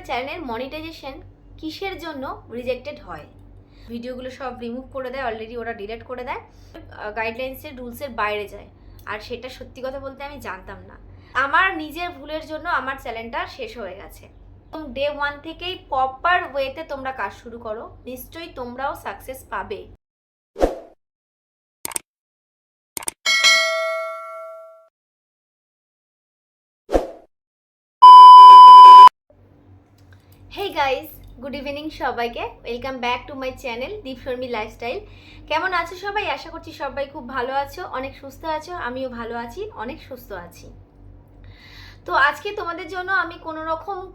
চ্যানেলের মনিটাইজেশন কিসের জন্য রিজেক্টেড হয়। ভিডিওগুলো সব রিমুভ করে দেয়, অলরেডি ওরা ডিলিট করে দেয়, গাইডলাইন্সের রুলসের বাইরে যায়। আর সেটা সত্যি কথা বলতে আমি জানতাম না। আমার নিজের ভুলের জন্য আমার চ্যানেলটা শেষ হয়ে গেছে। ডে 1 থেকেই প্রপার ওয়েতে তোমরা কাজ শুরু করো, নিশ্চয়ই তোমরাও সাকসেস পাবে। হেই গাইজ, গুড ইভিনিং সবাইকে। Welcome back to my channel Deep Sharmi lifestyle. কেমন আছো সবাই? আশা করছি সবাই খুব ভালো আছো, অনেক সুস্থ আছো। আমিও ভালো আছি, অনেক সুস্থ আছি। তো আজকে তোমাদের জন্য আমি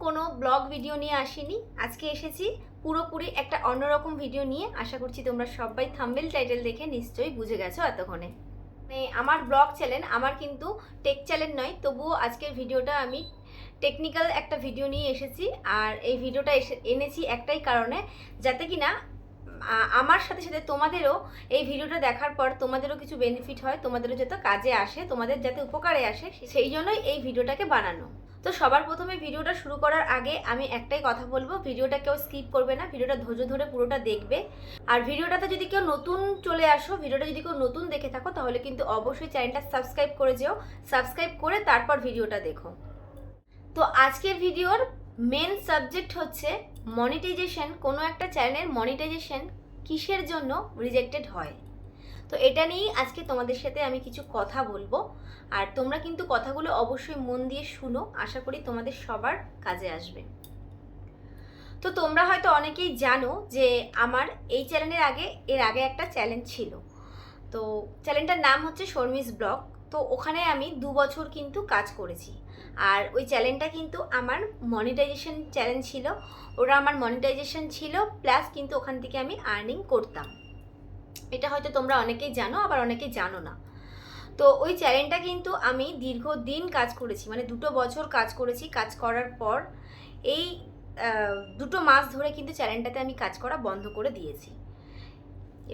কোনো ব্লগ ভিডিও নিয়ে আসিনি। আজকে এসেছি পুরোপুরি একটা অন্যরকম ভিডিও নিয়ে। আশা করছি তোমরা সবাই থাম্বনেল টাইটেল দেখে নিশ্চয়ই বুঝে গেছো এতক্ষণে। আমার ব্লগ চ্যানেল, আমার কিন্তু টেক চ্যানেল নয়, তবুও আজকের ভিডিওটা আমি টেকনিক্যাল একটা ভিডিও নিয়ে এসেছি। আর এই ভিডিওটা এনেছি একটাই কারণে, যাতে কিনা আমার সাথে সাথে তোমাদেরও এই ভিডিওটা দেখার পর তোমাদেরও কিছু বেনিফিট হয়, তোমাদেরও যাতে কাজে আসে, তোমাদের যাতে উপকারে আসে, সেই জন্যই এই ভিডিওটাকে বানানো। তো সবার প্রথমে ভিডিওটা শুরু করার আগে আমি একটাই কথা বলবো, ভিডিওটা কেউ স্কিপ করবে না, ভিডিওটা ধৈর্য ধরে পুরোটা দেখবে। আর ভিডিওটাতে যদি কেউ নতুন চলে আসো, ভিডিওটা যদি কেউ নতুন দেখে থাকো, তাহলে কিন্তু অবশ্যই চ্যানেলটা সাবস্ক্রাইব করে যেও, সাবস্ক্রাইব করে তারপর ভিডিওটা দেখো। তো আজকের ভিডিওর মেন সাবজেক্ট হচ্ছে মনিটাইজেশন। কোনো একটা চ্যানেলের মনিটাইজেশন কিসের জন্য রিজেক্টেড হয়। তো এটা নিয়েই আজকে তোমাদের সাথে আমি কিছু কথা বলবো। আর তোমরা কিন্তু কথাগুলো অবশ্যই মন দিয়ে শুনো, আশা করি তোমাদের সবার কাজে আসবে। তো তোমরা হয়তো অনেকেই জানো যে আমার এই চ্যানেলের এর আগে একটা চ্যানেল ছিল। তো চ্যানেলটার নাম হচ্ছে শর্মিস ব্লগ। তো ওখানে আমি 2 বছর কিন্তু কাজ করেছি। আর ওই চ্যানেলটা কিন্তু আমার মনিটাইজেশন চ্যানেল ছিল। ওরা আমার মনিটাইজেশন ছিল, প্লাস কিন্তু ওখান থেকে আমি আর্নিং করতাম। এটা হয়তো তোমরা অনেকেই জানো, আবার অনেকেই জানো না। তো ওই চ্যানেলটা কিন্তু আমি দীর্ঘদিন কাজ করেছি, মানে 2 বছর কাজ করেছি। কাজ করার পর এই 2 মাস ধরে কিন্তু চ্যানেলটাতে আমি কাজ করা বন্ধ করে দিয়েছি।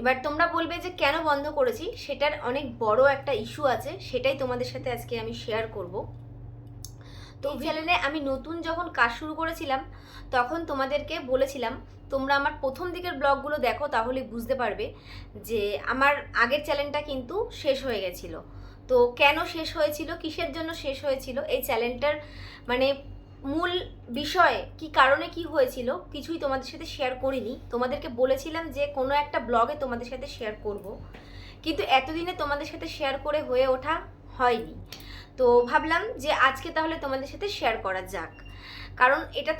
এবার তোমরা বলবে যে কেন বন্ধ করেছি, সেটার অনেক বড় একটা ইস্যু আছে, সেটাই তোমাদের সাথে আজকে আমি শেয়ার করব। তো চ্যানেলে আমি নতুন যখন কাজ শুরু করেছিলাম, তখন তোমাদেরকে বলেছিলাম তোমরা আমার প্রথম দিকের ব্লগগুলো দেখো, তাহলে বুঝতে পারবে যে আমার আগের চ্যানেলটা কিন্তু শেষ হয়ে গেছিলো। তো কেন শেষ হয়েছিল, কিসের জন্য শেষ হয়েছিল, এই চ্যানেলটার মানে মূল বিষয় কি কারণে কি হয়েছিল কিছুই তোমাদের সাথে শেয়ার করিনি। তোমাদেরকে বলেছিলাম যে কোনো একটা ব্লগে তোমাদের সাথে শেয়ার করব, কিন্তু এতদিনে তোমাদের সাথে শেয়ার করে হয়ে ওঠা হয়নি। তো ভাবলাম যে আজকে তাহলে তোমাদের সাথে শেয়ার করা যাক, কারণ এটা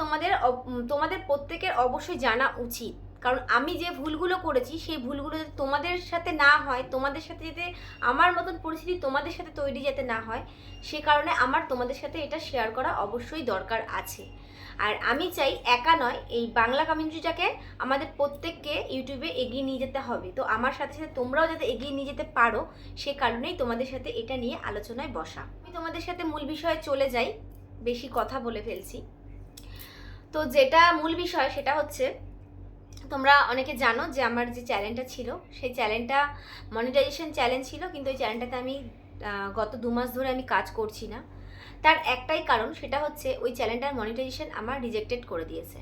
তোমাদের প্রত্যেকের অবশ্যই জানা উচিত। কারণ আমি যে ভুলগুলো করেছি, সেই ভুলগুলো যাতে তোমাদের সাথে না হয়, তোমাদের সাথে যাতে আমার মতন পরিস্থিতি তোমাদের সাথে তৈরি যাতে না হয়, সে কারণে আমার তোমাদের সাথে এটা শেয়ার করা অবশ্যই দরকার আছে। আর আমি চাই একা নয়, এই বাংলা কমিউনিটিটাকে আমাদের প্রত্যেককে ইউটিউবে এগিয়ে নিয়ে যেতে হবে। তো আমার সাথে সাথে তোমরাও যাতে এগিয়ে নিয়ে যেতে পারো, সে কারণেই তোমাদের সাথে এটা নিয়ে আলোচনায় বসা। আমি তোমাদের সাথে মূল বিষয়ে চলে যাই, বেশি কথা বলে ফেলছি। তো যেটা মূল বিষয় সেটা হচ্ছে, তোমরা অনেকে জানো যে আমার যে চ্যানেলটা ছিল, সেই চ্যানেলটা মনিটাইজেশন চ্যানেল ছিল, কিন্তু ওই চ্যানেলটাতে আমি গত 2 মাস ধরে আমি কাজ করছি না। তার একটাই কারণ, সেটা হচ্ছে ওই চ্যানেলটার মনিটাইজেশন আমার রিজেক্টেড করে দিয়েছে।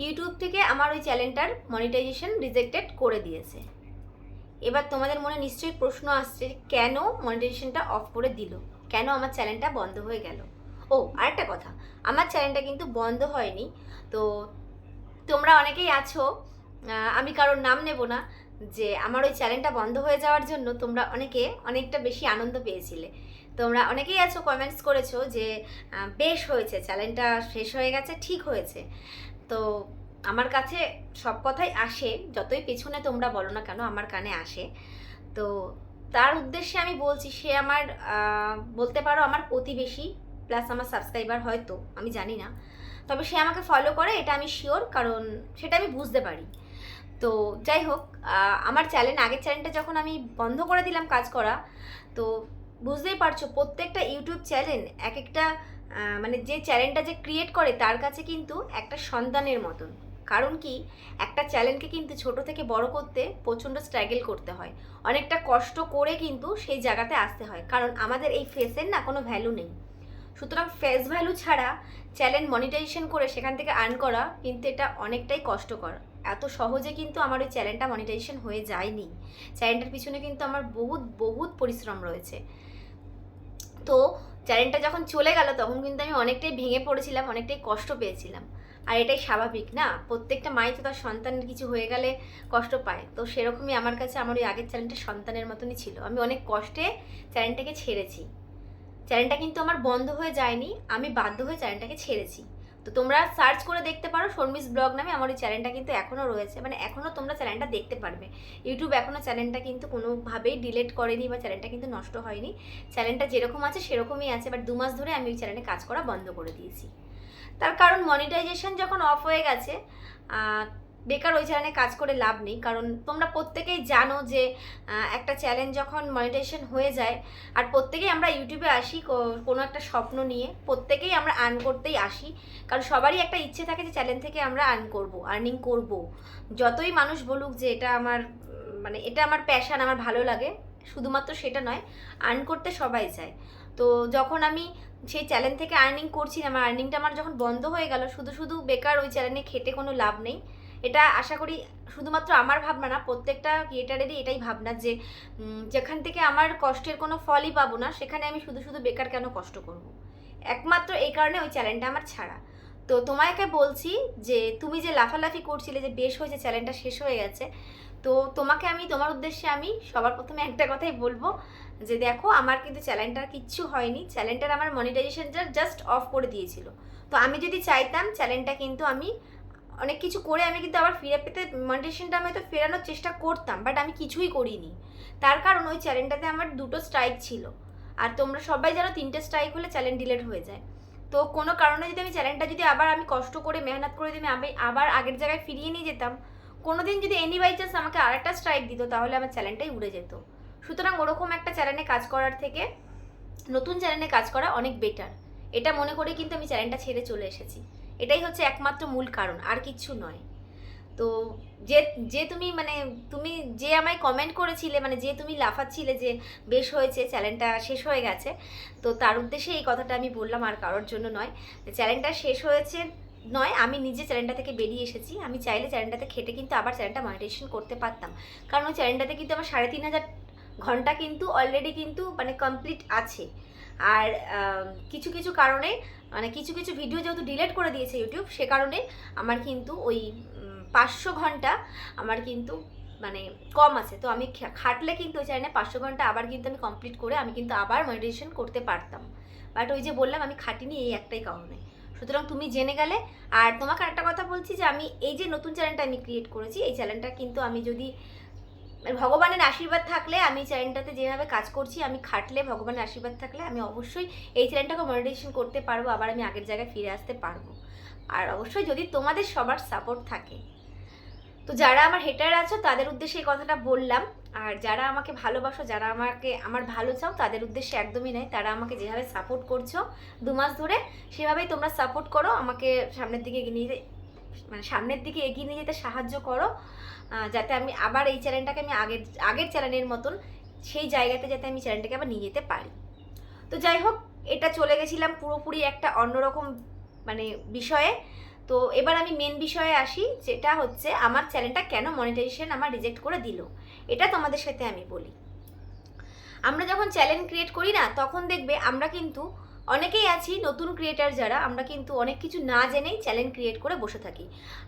ইউটিউব থেকে আমার ওই চ্যানেলটার মনিটাইজেশন রিজেক্টেড করে দিয়েছে। এবার তোমাদের মনে নিশ্চয়ই প্রশ্ন আসছে, কেন মনিটাইজেশনটা অফ করে দিল, কেন আমার চ্যানেলটা বন্ধ হয়ে গেল। ও আরেকটা কথা, আমার চ্যানেলটা কিন্তু বন্ধ হয়নি। তো তোমরা অনেকেই আছো, আমি কারোর নাম নেব না, যে আমার ওই চ্যানেলটা বন্ধ হয়ে যাওয়ার জন্য তোমরা অনেকটা বেশি আনন্দ পেয়েছিলে। তোমরা অনেকেই আছো, কমেন্টস করেছো যে বেশ হয়েছে, চ্যানেলটা শেষ হয়ে গেছে, ঠিক হয়েছে। তো আমার কাছে সব কথাই আসে, যতই পেছনে তোমরা বলো না কেন, আমার কানে আসে। তো তার উদ্দেশ্যে আমি বলছি, সে আমার বলতে পারো আমার প্রতিবেশী, প্লাস আমার সাবস্ক্রাইবার, হয়তো আমি জানি না, তবে সে আমাকে ফলো করে, এটা আমি শিওর, কারণ সেটা আমি বুঝতে পারি। তো যাই হোক, আমার আগের চ্যানেলটা যখন আমি বন্ধ করে দিলাম কাজ করা, তো বুঝতেই পারছো প্রত্যেকটা ইউটিউব চ্যানেল এক একটা মানে যে চ্যানেলটা যে ক্রিয়েট করে তার কাছে কিন্তু একটা সন্তানের মতন। কারণ কি, একটা চ্যানেলকে কিন্তু ছোট থেকে বড় করতে প্রচণ্ড স্ট্রাগল করতে হয়, অনেকটা কষ্ট করে কিন্তু সেই জায়গাতে আসতে হয়, কারণ আমাদের এই ফেসের না কোনো ভ্যালু নেই। সুতরাং ফেস ভ্যালু ছাড়া চ্যানেল মনিটাইজেশন করে সেখান থেকে আর্ন করা কিন্তু এটা অনেকটাই কষ্টকর। এত সহজে কিন্তু আমার ওই চ্যানেলটা মনিটাইজেশন হয়ে যায়নি। চ্যানেলটার পিছনে কিন্তু আমার বহুত বহুত পরিশ্রম রয়েছে। তো চ্যানেলটা যখন চলে গেল তখন কিন্তু আমি অনেকটাই ভেঙে পড়েছিলাম, অনেকটাই কষ্ট পেয়েছিলাম। আর এটাই স্বাভাবিক না, প্রত্যেকটা মাই তো তার সন্তানের কিছু হয়ে গেলে কষ্ট পায়। তো সেরকমই আমার কাছে আমার ওই আগের চ্যানেলটা সন্তানের মতনই ছিল। আমি অনেক কষ্টে চ্যানেলটাকে ছেড়েছি। চ্যানেলটা কিন্তু আমার বন্ধ হয়ে যায়নি, আমি বাধ্য হয়ে চ্যানেলটাকে ছেড়েছি। তো তোমরা সার্চ করে দেখতে পারো, শর্মিস ব্লগ নামে আমার ওই চ্যানেলটা কিন্তু এখনও রয়েছে, মানে এখনও তোমরা চ্যানেলটা দেখতে পারবে। ইউটিউব এখনও চ্যানেলটা কিন্তু কোনোভাবেই ডিলিট করেনি বা চ্যানেলটা কিন্তু নষ্ট হয়নি। চ্যানেলটা যেরকম আছে সেরকমই আছে, বাট 2 মাস ধরে আমি ওই চ্যানেলে কাজ করা বন্ধ করে দিয়েছি। তার কারণ মনিটাইজেশন যখন অফ হয়ে গেছে, বেকার ওই চ্যানেলে কাজ করে লাভ নেই। কারণ তোমরা প্রত্যেকেই জানো যে একটা চ্যানেল যখন মনিটাইজেশন হয়ে যায়, আর প্রত্যেকেই আমরা ইউটিউবে আসি কোনো একটা স্বপ্ন নিয়ে, প্রত্যেকেই আমরা আর্ন করতেই আসি। কারণ সবারই একটা ইচ্ছে থাকে যে চ্যানেল থেকে আমরা আর্নিং করব। যতই মানুষ বলুক যে এটা আমার মানে এটা আমার প্যাশান, আমার ভালো লাগে, শুধুমাত্র সেটা নয়, আর্ন করতে সবাই চায়। তো যখন আমি সেই চ্যানেল থেকে আর্নিং করছিলাম, আর্নিংটা আমার যখন বন্ধ হয়ে গেল, শুধু শুধু বেকার ওই চ্যানেলে খেটে কোনো লাভ নেই। এটা আশা করি শুধুমাত্র আমার ভাবনা না, প্রত্যেকটা ক্রিয়েটারেরই এটাই ভাবনা যে যেখান থেকে আমার কষ্টের কোনো ফলই পাবো না, সেখানে আমি শুধু শুধু বেকার কেন কষ্ট করব। একমাত্র এই কারণে ওই চ্যানেলটা আমার ছাড়া। তো তোমাকে বলছি যে তুমি যে লাফালাফি করছিলে যে বেশ হয়েছে চ্যানেলটা শেষ হয়ে গেছে, তো তোমাকে আমি তোমার উদ্দেশ্যে আমি সবার প্রথমে একটা কথাই বলবো যে দেখো, আমার কিন্তু চ্যানেলটার কিচ্ছু হয়নি। চ্যানেলটার আমার মনিটাইজেশনটা জাস্ট অফ করে দিয়েছিল। তো আমি যদি চাইতাম চ্যানেলটা কিন্তু আমি অনেক কিছু করে আমি কিন্তু আবার ফিরে পেতে, মনিটাইজেশনটা আমি হয়তো ফেরানোর চেষ্টা করতাম, বাট আমি কিছুই করিনি। তার কারণ ওই চ্যানেলটাতে আমার 2টো স্ট্রাইক ছিল। আর তোমরা সবাই জানো 3টে স্ট্রাইক হলে চ্যানেল ডিলিট হয়ে যায়। তো কোনো কারণে যদি আমি চ্যানেলটা যদি আবার আমি কষ্ট করে মেহনত করে যদি আমি আবার আগের জায়গায় ফিরিয়ে নিয়ে যেতাম, কোনোদিন যদি এনি বাই চান্স আমাকে আরেকটা স্ট্রাইক দিত, তাহলে আমার চ্যানেলটাই উড়ে যেত। সুতরাং ওরকম একটা চ্যানেলে কাজ করার থেকে নতুন চ্যানেলে কাজ করা অনেক বেটার, এটা মনে করে কিন্তু আমি চ্যানেলটা ছেড়ে চলে এসেছি। এটাই হচ্ছে একমাত্র মূল কারণ, আর কিচ্ছু নয়। তো যে যে তুমি মানে তুমি যে আমায় কমেন্ট করেছিলে, মানে যে তুমি লাফাচ্ছিলে যে বেশ হয়েছে চ্যানেলটা শেষ হয়ে গেছে, তো তার উদ্দেশ্যে এই কথাটা আমি বললাম, আর কারোর জন্য নয়। চ্যানেলটা শেষ হয়েছে নয়, আমি নিজে চ্যানেলটা থেকে বেরিয়ে এসেছি। আমি চাইলে চ্যানেলটাতে খেটে কিন্তু আবার চ্যানেলটা মনিটাইজেশন করতে পারতাম, কারণ ওই চ্যানেলটাতে কিন্তু আমার 3,500 ঘন্টা কিন্তু অলরেডি কিন্তু মানে কমপ্লিট আছে। আর কিছু কিছু কারণে মানে কিছু কিছু ভিডিও যেহেতু ডিলিট করে দিয়েছে ইউটিউব, সে কারণে আমার কিন্তু ওই 500 ঘন্টা আমার কিন্তু মানে কম আছে। তো আমি খাটলে কিন্তু ওই চ্যানেলে 500 ঘন্টা আবার কিন্তু আমি কমপ্লিট করে আমি কিন্তু আবার মনিটাইজেশন করতে পারতাম, বাট ওই যে বললাম আমি খাটিনি এই একটাই কারণে। সুতরাং তুমি জেনে গেলে। আর তোমাকে একটা কথা বলছি যে আমি এই যে নতুন চ্যানেলটা আমি ক্রিয়েট করেছি, এই চ্যানেলটা কিন্তু আমি যদি ভগবানের আশীর্বাদ থাকলে, আমি চ্যানেলটাতে যেভাবে কাজ করছি, আমি খাটলে ভগবানের আশীর্বাদ থাকলে আমি অবশ্যই এই চ্যানেলটাকে মনিটাইজেশন করতে পারবো, আবার আমি আগের জায়গায় ফিরে আসতে পারবো। আর অবশ্যই যদি তোমাদের সবার সাপোর্ট থাকে। তো যারা আমার হেটার আছো তাদের উদ্দেশ্যে এই কথাটা বললাম। আর যারা আমাকে ভালোবাসো, যারা আমাকে আমার ভালো চাও, তাদের উদ্দেশ্যে একদমই নয়। তারা আমাকে যেভাবে সাপোর্ট করছো 2 মাস ধরে, সেভাবেই তোমরা সাপোর্ট করো, আমাকে সামনের দিকে এগিয়ে নিয়ে যেতে সাহায্য করো, যাতে আমি আবার এই চ্যানেলটাকে আমি আগের চ্যানেলের মতন সেই জায়গাতে যাতে আমি চ্যানেলটাকে আবার নিয়ে যেতে পারি। তো যাই হোক, এটা চলে গেছিলাম পুরোপুরি একটা অন্যরকম মানে বিষয়ে। তো এবার আমি মেন বিষয়ে আসি, যেটা হচ্ছে আমার চ্যানেলটা কেন মনিটাইজেশন আমার রিজেক্ট করে দিল, এটা তোমাদের সাথে আমি বলি। আমরা যখন চ্যানেল ক্রিয়েট করি না, তখন দেখবে আমরা কিন্তু অনেকেই আছি নতুন ক্রিয়েটার যারা, আমরা কিন্তু অনেক কিছু না জেনেই চ্যানেল ক্রিয়েট করে বসে থাকি।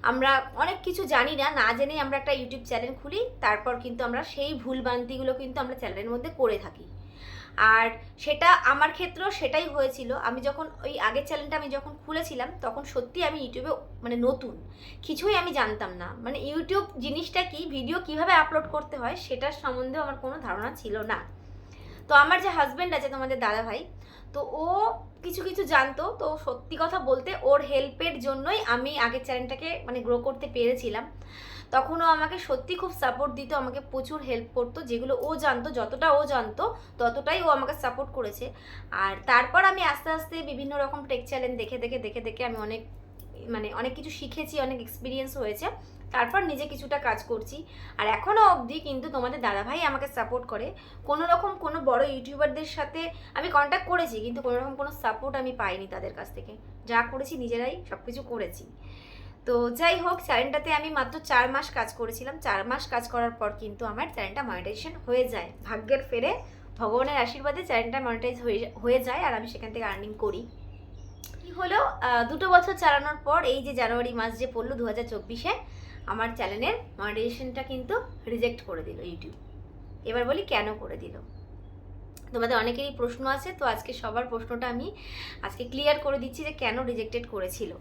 আমরা অনেক কিছু জানি না, না জেনেই আমরা একটা ইউটিউব চ্যানেল খুলি, তারপর কিন্তু আমরা সেই ভুলভ্রান্তিগুলো কিন্তু আমরা চ্যানেলের মধ্যে করে থাকি। আর সেটা আমার ক্ষেত্রেও সেটাই হয়েছিল। আমি যখন ওই আগের চ্যানেলটা আমি যখন খুলেছিলাম, তখন সত্যি আমি ইউটিউবে মানে নতুন, কিছুই আমি জানতাম না। মানে ইউটিউব জিনিসটা কি, ভিডিও কিভাবে আপলোড করতে হয়, সেটার সম্বন্ধেও আমার কোনো ধারণা ছিল না। তো আমার যে হাজব্যান্ড আছে, তোমাদের দাদা ভাই, তো ও কিছু কিছু জানতো। তো সত্যি কথা বলতে ওর হেল্পের জন্যই আমি আগের চ্যানেলটাকে মানে গ্রো করতে পেরেছিলাম। তখন ও আমাকে সত্যি খুব সাপোর্ট দিত, আমাকে প্রচুর হেল্প করতো। যেগুলো ও জানতো, যতটা ও জানতো ততটাই ও আমাকে সাপোর্ট করেছে। আর তারপর আমি আস্তে আস্তে বিভিন্ন রকম টেক চ্যানেল দেখে দেখে আমি অনেক মানে অনেক কিছু শিখেছি, অনেক এক্সপিরিয়েন্স হয়েছে, তারপর নিজে কিছুটা কাজ করছি। আর এখনও অবধি কিন্তু তোমাদের দাদাভাই আমাকে সাপোর্ট করে। কোনো রকম কোনো বড় ইউটিউবারদের সাথে আমি কন্ট্যাক্ট করেছি, কিন্তু কোনো রকম কোনো সাপোর্ট আমি পাইনি তাদের কাছ থেকে। যা করেছি নিজেরাই সব কিছু করেছি। তো যাই হোক, চ্যানেলটাতে আমি মাত্র 4 মাস কাজ করেছিলাম। 4 মাস কাজ করার পর কিন্তু আমার চ্যানেলটা মনিটাইজেশন হয়ে যায়। ভাগ্যের ফেরে, ভগবানের আশীর্বাদে চ্যানেলটা মনিটাইজ হয়ে যায়, আর আমি সেখান থেকে আর্নিং করি। কি হলো, 2 বছর চালানোর পর এই যে জানুয়ারি মাস যে পড়লো 2024-এ, আমার চ্যানেলের মনিটাইজেশনটা কিন্তু রিজেক্ট করে দিল ইউটিউব। এবার বলি কেন করে দিল। তোমাদের অনেকেরই প্রশ্ন আছে, তো আজকে সবার প্রশ্নটা আমি আজকে ক্লিয়ার করে দিচ্ছি যে কেন রিজেক্টেড করেছিল।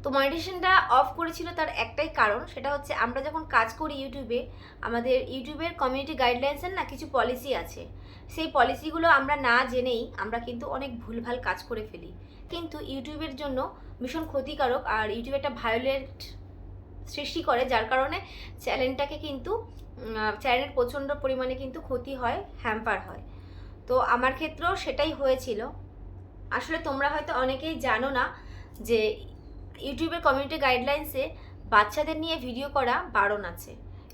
তো মনিটাইজেশনটা অফ করেছিল তার একটাই কারণ, সেটা হচ্ছে আমরা যখন কাজ করি ইউটিউবে, আমাদের ইউটিউবের কমিউনিটি গাইডলাইন্সের না কিছু পলিসি আছে। সেই পলিসিগুলো আমরা না জেনেই আমরা কিন্তু অনেক ভুলভাল কাজ করে ফেলি, কিন্তু ইউটিউবের জন্য ভীষণ ক্ষতিকারক, আর ইউটিউব একটা ভায়োলেট সৃষ্টি করে, যার কারণে চ্যানেলটাকে কিন্তু চ্যানেলের প্রচণ্ড পরিমাণে কিন্তু ক্ষতি হয়, হ্যাম্পার হয়। তো আমার ক্ষেত্রেও সেটাই হয়েছিল। আসলে তোমরা হয়তো অনেকেই জানো না যে ইউটিউবের কমিউনিটি গাইডলাইন্সে বাচ্চাদের নিয়ে ভিডিও করা বারণ আছে।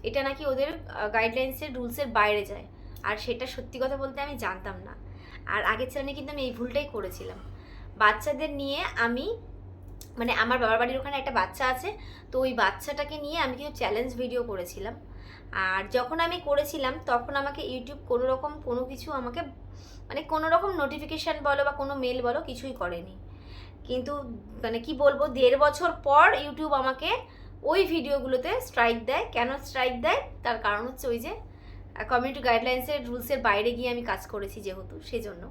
এটা নাকি ওদের গাইডলাইন্সের রুলসের বাইরে যায়, আর সেটা সত্যি কথা বলতে আমি জানতাম না। আর আগের চ্যানেলে কিন্তু আমি এই ভুলটাই করেছিলাম। বাচ্চাদের নিয়ে আমি, মানে আমার বাবার বাড়ির ওখানে একটা বাচ্চা আছে, তো ওই বাচ্চাটাকে নিয়ে আমি কিন্তু চ্যালেঞ্জ ভিডিও করেছিলাম। আর যখন আমি করেছিলাম তখন আমাকে ইউটিউব কোনো রকম কোনো কিছু আমাকে, মানে কোনো রকম নোটিফিকেশান বলো বা কোনো মেল বলো, কিছুই করেনি। কিন্তু মানে কি বলবো, 1.5 বছর পর ইউটিউব আমাকে ওই ভিডিওগুলোতে স্ট্রাইক দেয়। কেন স্ট্রাইক দেয়, তার কারণ হচ্ছে ওই যে কমিউনিটি গাইডলাইন্সের রুলসের বাইরে গিয়ে আমি কাজ করেছি যেহেতু, সেজন্য।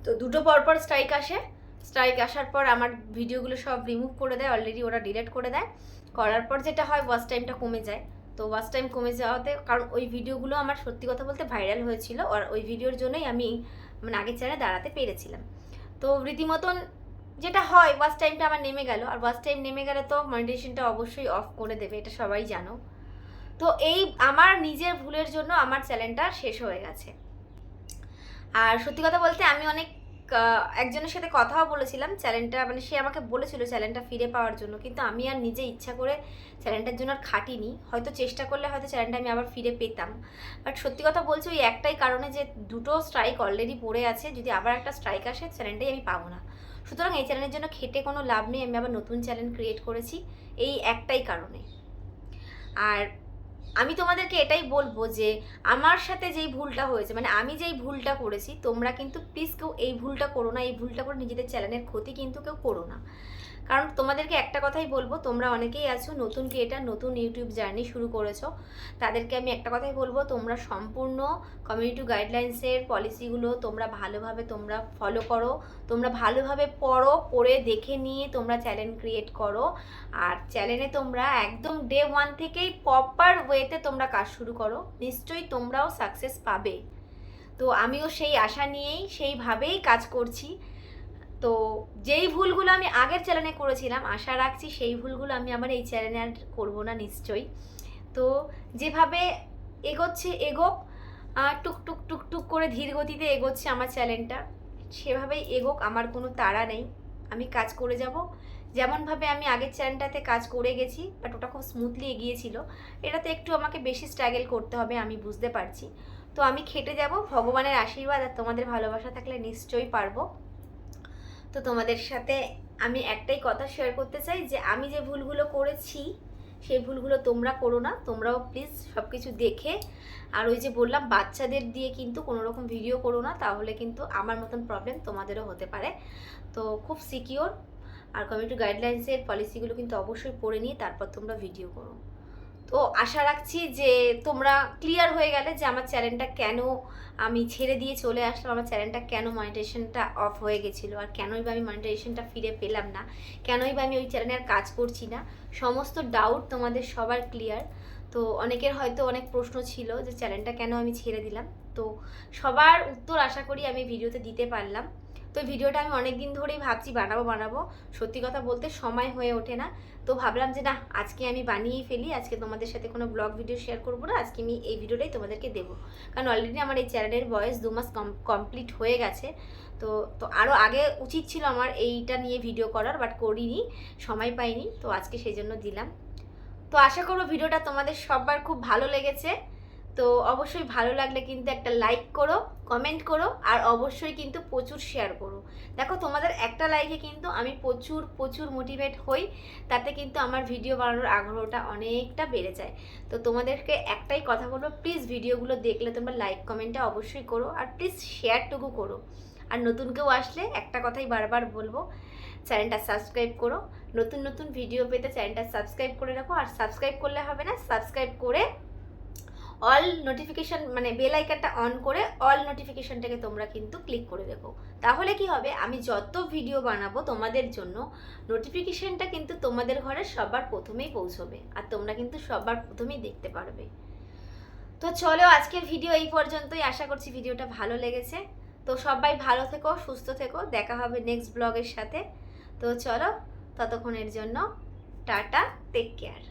তো 2টো পরপর স্ট্রাইক আসে। স্ট্রাইক আসার পর আমার ভিডিওগুলো সব রিমুভ করে দেয়, অলরেডি ওরা ডিলিট করে দেয়। করার পর যেটা হয়, ওয়াচ টাইমটা কমে যায়। তো ওয়াচ টাইম কমে যাওয়াতে, কারণ ওই ভিডিওগুলো আমার সত্যি কথা বলতে ভাইরাল হয়েছিল, আর ওই ভিডিওর জন্যই আমি মানে আগের চ্যানেলে দাঁড়াতে পেরেছিলাম। তো রীতিমতন যেটা হয়, ওয়াচ টাইমটা আমার নেমে গেল, আর ওয়াচ টাইম নেমে গেলে তো মনিটাইজেশনটা অবশ্যই অফ করে দেবে, এটা সবাই জানো। তো এই আমার নিজের ভুলের জন্য আমার চ্যানেলটা শেষ হয়ে গেছে। আর সত্যি কথা বলতে আমি অনেক একজনের সাথে কথাও বলেছিলাম চ্যানেলটা, মানে সে আমাকে বলেছিল চ্যানেলটা ফিরে পাওয়ার জন্য, কিন্তু আমি আর নিজে ইচ্ছা করে চ্যানেলটার জন্য আর খাটিনি। হয়তো চেষ্টা করলে হয়তো চ্যানেলটা আমি আবার ফিরে পেতাম, বাট সত্যি কথা বলছি ওই একটাই কারণে, যে 2টো স্ট্রাইক অলরেডি পড়ে আছে, যদি আবার একটা স্ট্রাইক আসে চ্যানেলটাই আমি পাবো না। সুতরাং এই চ্যানেলের জন্য খেটে কোনো লাভ নেই, আমি আবার নতুন চ্যানেল ক্রিয়েট করেছি এই একটাই কারণে। আর আমি তোমাদেরকে এটাই বলবো যে আমার সাথে যেই ভুলটা হয়েছে, মানে আমি যেই ভুলটা করেছি, তোমরা কিন্তু প্লিজ কেউ এই ভুলটা করো না। এই ভুলটা করে নিজেদের চ্যানেলের ক্ষতি কিন্তু কেউ করো না। কারণ তোমাদেরকে একটা কথাই বলবো, তোমরা অনেকেই আছো নতুন ক্রিয়েটার, নতুন ইউটিউব জার্নি শুরু করেছো, তাদেরকে আমি একটা কথাই বলবো, তোমরা সম্পূর্ণ কমিউনিটি গাইডলাইন্সের পলিসিগুলো তোমরা ভালোভাবে তোমরা ফলো করো, তোমরা ভালোভাবে পড়ে দেখে নিয়ে তোমরা চ্যানেল ক্রিয়েট করো। আর চ্যানেলে তোমরা একদম ডে 1 থেকেই প্রপার ওয়েতে তোমরা কাজ শুরু করো, নিশ্চয়ই তোমরাও সাকসেস পাবে। তো আমিও সেই আশা নিয়েই সেইভাবেই কাজ করছি। তো যেই ভুলগুলো আমি আগের চ্যানেলে করেছিলাম, আশা রাখছি সেই ভুলগুলো আমি আমার এই চ্যানেলে আর করবো না নিশ্চয়ই। তো যেভাবে এগোচ্ছে এগোক, টুকটুক টুকটুক করে ধীর গতিতে এগোচ্ছে আমার চ্যানেলটা, সেভাবেই এগোক, আমার কোনো তাড়া নেই। আমি কাজ করে যাব যেমনভাবে আমি আগের চ্যানেলটাতে কাজ করে গেছি, বাট ওটা খুব স্মুথলি এগিয়েছিল। এটাতে একটু আমাকে বেশি স্ট্রাগল করতে হবে, আমি বুঝতে পারছি। তো আমি খেটে যাব, ভগবানের আশীর্বাদ আর তোমাদের ভালোবাসা থাকলে নিশ্চয়ই পারবো। তো তোমাদের সাথে আমি একটাই কথা শেয়ার করতে চাই, যে আমি যে ভুলগুলো করেছি সেই ভুলগুলো তোমরা করো না। তোমরাও প্লিজ সব কিছু দেখে, আর ওই যে বললাম বাচ্চাদের দিয়ে কিন্তু কোনো রকম ভিডিও করো না, তাহলে কিন্তু আমার মতন প্রবলেম তোমাদেরও হতে পারে। তো খুব সিকিওর, আর কমিউনিটি গাইডলাইন্সের পলিসিগুলো কিন্তু অবশ্যই পড়ে নিয়ে তারপর তোমরা ভিডিও করো। তো আশা রাখছি যে তোমরা ক্লিয়ার হয়ে গেলে যে আমার চ্যানেলটা কেন আমি ছেড়ে দিয়ে চলে আসলাম, আমার চ্যানেলটা কেন মনিটাইজেশনটা অফ হয়ে গেছিলো, আর কেনই বা আমি মনিটাইজেশনটা ফিরে পেলাম না, কেনই বা আমি ওই চ্যানেলে আর কাজ করছি না। সমস্ত ডাউট তোমাদের সবার ক্লিয়ার। তো অনেকের হয়তো অনেক প্রশ্ন ছিল যে চ্যানেলটা কেন আমি ছেড়ে দিলাম, তো সবার উত্তর আশা করি আমি ভিডিওতে দিতে পারলাম। তো ভিডিওটা আমি অনেক দিন ধরেই ভাবছি বানাবো, সত্যি কথা বলতে সময় হয়ে ওঠে না। তো ভাবলাম যে না, আজকে আমি বানিয়েই ফেলি। আজকে তোমাদের সাথে কোনো ব্লগ ভিডিও শেয়ার করবো না, আজকে আমি এই ভিডিওটাই তোমাদেরকে দেবো। কারণ অলরেডি আমার এই চ্যানেলের বয়স 2 মাস কমপ্লিট হয়ে গেছে। তো তো আরও আগে উচিত ছিল আমার এইটা নিয়ে ভিডিও করার, বাট করিনি, সময় পাইনি। তো আজকে সেই জন্য দিলাম। তো আশা করবো ভিডিওটা তোমাদের সবার খুব ভালো লেগেছে। তো অবশ্যই ভালো লাগলে কিন্তু একটা লাইক করো, কমেন্ট করো, আর অবশ্যই কিন্তু প্রচুর শেয়ার করো। দেখো, তোমাদের একটা লাইকে কিন্তু আমি প্রচুর প্রচুর মোটিভেট হই, তাতে কিন্তু আমার ভিডিও বানানোর আগ্রহটা অনেকটা বেড়ে যায়। তো তোমাদেরকে একটাই কথা বলবো, প্লিজ ভিডিওগুলো দেখলে তোমরা লাইক কমেন্টটা অবশ্যই করো, আর প্লিজ শেয়ারটুকু করো। আর নতুন কেউ আসলে একটা কথাই বারবার বলবো, চ্যানেলটা সাবস্ক্রাইব করো। নতুন নতুন ভিডিও পেতে চ্যানেলটা সাবস্ক্রাইব করে রাখো। আর সাবস্ক্রাইব করলে হবে না, সাবস্ক্রাইব করে অল নোটিফিকেশান মানে বেল আইকনটা অন করে অল নোটিফিকেশানটাকে তোমরা কিন্তু ক্লিক করে রেখো। তাহলে কি হবে, আমি যত ভিডিও বানাবো তোমাদের জন্য নোটিফিকেশানটা কিন্তু তোমাদের ঘরে সবার প্রথমেই পৌঁছবে, আর তোমরা কিন্তু সবার প্রথমেই দেখতে পারবে। তো চলো, আজকের ভিডিও এই পর্যন্তই। আশা করছি ভিডিওটা ভালো লেগেছে। তো সবাই ভালো থেকো, সুস্থ থেকো, দেখা হবে নেক্সট ব্লগের সাথে। তো চলো, ততক্ষণের জন্য টাটা, টেক কেয়ার।